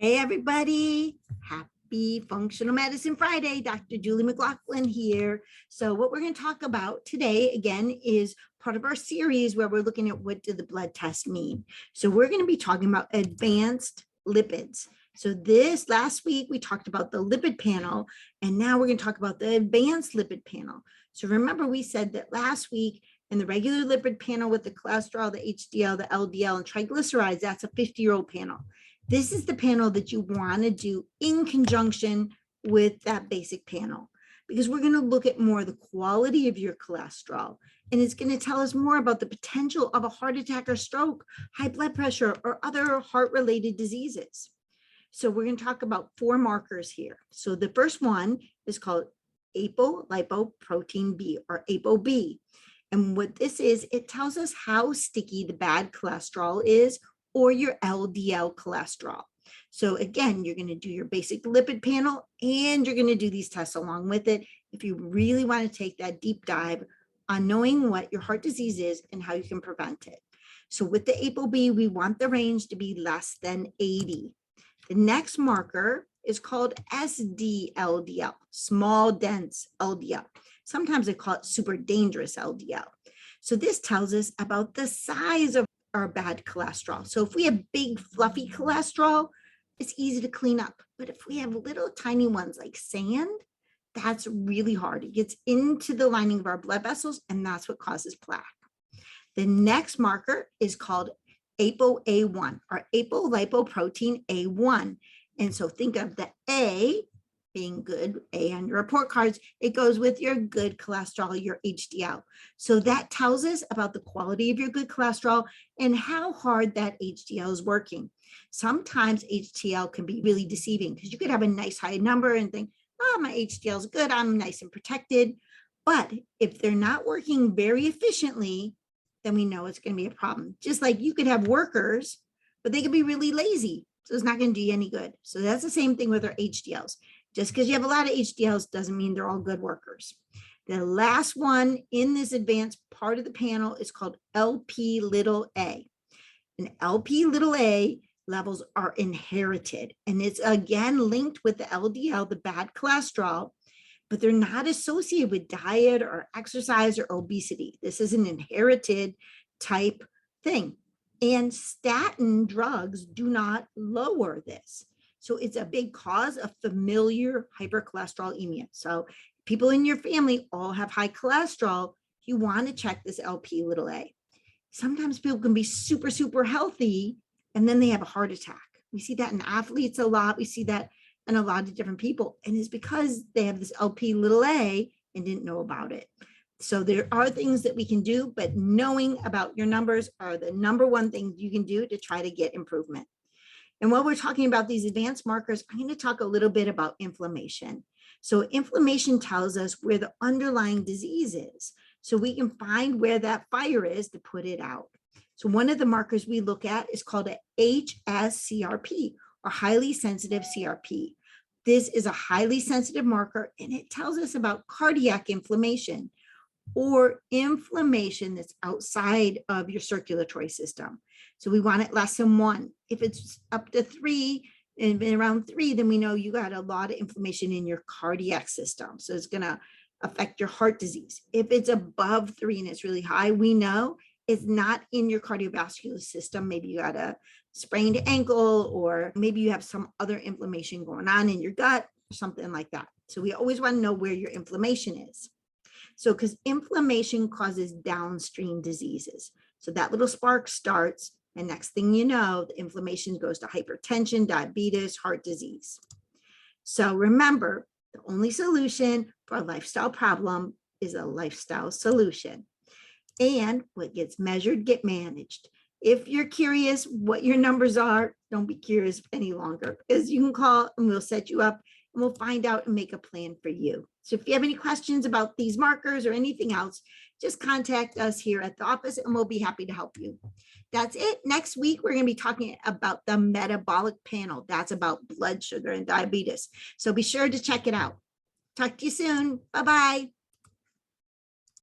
Hey, everybody. Happy Functional Medicine Friday. Dr. Julie McLaughlin here. So what we're going to talk about today, again, is part of our series where we're looking at what do the blood tests mean. So we're going to be talking about advanced lipids. So this last week, we talked about the lipid panel, and now we're going to talk about the advanced lipid panel. So remember, we said that last week in the regular lipid panel with the cholesterol, the HDL, the LDL, and triglycerides, that's a 50-year-old panel. This is the panel that you want to do in conjunction with that basic panel, because we're going to look at more of the quality of your cholesterol, and it's going to tell us more about the potential of a heart attack or stroke, high blood pressure, or other heart-related diseases. So we're going to talk about 4 markers here. So the first one is called apolipoprotein B, or ApoB. And what this is, it tells us how sticky the bad cholesterol is, or your LDL cholesterol. So again, you're going to do your basic lipid panel, and you're going to do these tests along with it if you really want to take that deep dive on knowing what your heart disease is and how you can prevent it. So with the ApoB, we want the range to be less than 80. The next marker is called SDLDL, small dense LDL. Sometimes they call it super dangerous LDL. So this tells us about the size of our bad cholesterol. So if we have big fluffy cholesterol, it's easy to clean up. But if we have little tiny ones like sand, that's really hard. It gets into the lining of our blood vessels, and that's what causes plaque. The next marker is called ApoA1, or apolipoprotein A1. And so think of the A being good, A on your report cards, it goes with your good cholesterol, your HDL. So that tells us about the quality of your good cholesterol and how hard that HDL is working. Sometimes HDL can be really deceiving, because you could have a nice high number and think, oh, my HDL is good, I'm nice and protected. But if they're not working very efficiently, then we know it's going to be a problem. Just like you could have workers, but they could be really lazy. So it's not going to do you any good. So that's the same thing with our HDLs. Just because you have a lot of HDLs doesn't mean they're all good workers. The last one in this advanced part of the panel is called LP little a. And LP little a levels are inherited. And it's again linked with the LDL, the bad cholesterol, but they're not associated with diet or exercise or obesity. This is an inherited type thing. And statin drugs do not lower this. So it's a big cause of familiar hypercholesterolemia. So people in your family all have high cholesterol. You want to check this LP little a. Sometimes people can be super, super healthy, and then they have a heart attack. We see that in athletes a lot. We see that in a lot of different people. And it's because they have this LP little a and didn't know about it. So there are things that we can do, but knowing about your numbers are the number one thing you can do to try to get improvement. And while we're talking about these advanced markers, I'm going to talk a little bit about inflammation. So inflammation tells us where the underlying disease is, so we can find where that fire is to put it out. So one of the markers we look at is called a HSCRP, or highly sensitive CRP. This is a highly sensitive marker, and it tells us about cardiac inflammation, or inflammation that's outside of your circulatory system. So we want it less than 1. If it's up to 3 and around 3, then we know you got a lot of inflammation in your cardiac system. So it's going to affect your heart disease. If it's above 3 and it's really high, we know it's not in your cardiovascular system. Maybe you got a sprained ankle, or maybe you have some other inflammation going on in your gut, or something like that. So we always want to know where your inflammation is. So because inflammation causes downstream diseases. So that little spark starts, and next thing you know, the inflammation goes to hypertension, diabetes, heart disease. So remember, the only solution for a lifestyle problem is a lifestyle solution. And what gets measured, get managed. If you're curious what your numbers are, don't be curious any longer, because you can call and we'll set you up, and we'll find out and make a plan for you. So if you have any questions about these markers or anything else, just contact us here at the office and we'll be happy to help you. That's it. Next week, we're going to be talking about the metabolic panel. That's about blood sugar and diabetes. So be sure to check it out. Talk to you soon. Bye-bye.